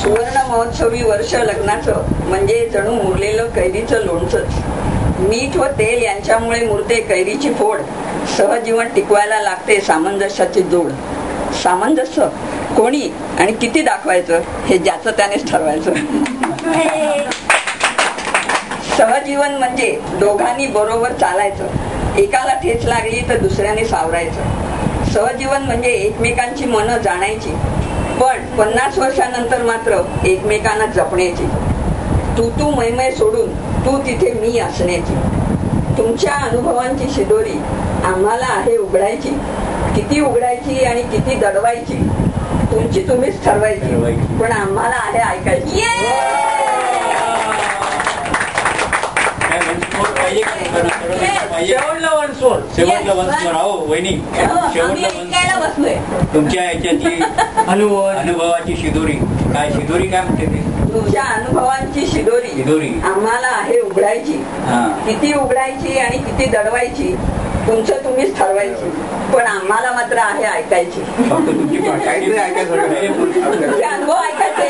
सुवर्ण महोत्सवी वर्ष लग्नाचं म्हणजे जणू मुरलेलं कैरीचं लोणचंच. मीठ व तेल यांच्यामुळे मुरते कैरीची फोड. सहजीवन टिकवायला लागते सामंजस्याची जोड. सामंजस्य कोणी आणि किती दाखवायचं हे ज्याचं त्यानेच ठरवायचं. सहजीवन म्हणजे दोघांनी बरोबर चालायचं. एकाला ठेच लागली तर दुसऱ्याने सावरायचं. सहजीवन म्हणजे एकमेकांची मनं जाणायची, पण 50 वर्षानंतर मात्र एकमेकांना जपण्याची. तू मैमै सोडून तू तिथे मी असण्याची. तुमच्या अनुभवांची शिदोरी आम्हाला आहे उघडायची. किती उघडायची आणि किती दडवायची तुमची तुम्हीच ठरवायची, पण आम्हाला आहे ऐकायची. तुमच्या याच्यातली अनुभवाची शिदोरी काय? शिदोरी काय म्हणते ते? तुमच्या अनुभवांची शिदोरी आम्हाला आहे उघडायची. किती उघडायची आणि किती दडवायची तुमचं तुम्हीच ठरवायची, पण आम्हाला मात्र आहे ऐकायची. फक्त तुमची अनुभव ऐकायचे.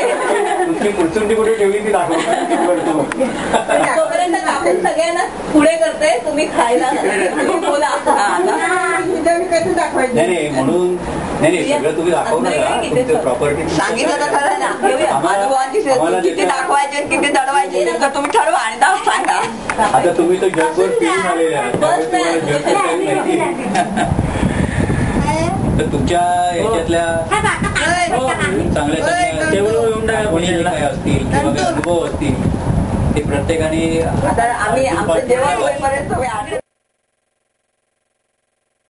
तुमची मुर्चुंडी कुठे ठेवली ती दाखवतो. आपण सगळ्यांना पुढे करते, तुम्ही खायला बोला. नाही म्हणून नाही सगळं तुम्ही दाखवणार प्रॉपर्टी सांगितलं तर खरं ना. अनुभवांची किती दाखवायचे किती दडवायचे तर तुम्ही ठरवा आणि सांगा. आता तुम्ही तर जगभर फिरून आलेले आहात, तर तुमच्या याच्यातल्या चांगल्या काय असतील किंवा अनुभव असतील ते प्रत्येकाने आता आम्ही आमचं जेवण होईपर्यंत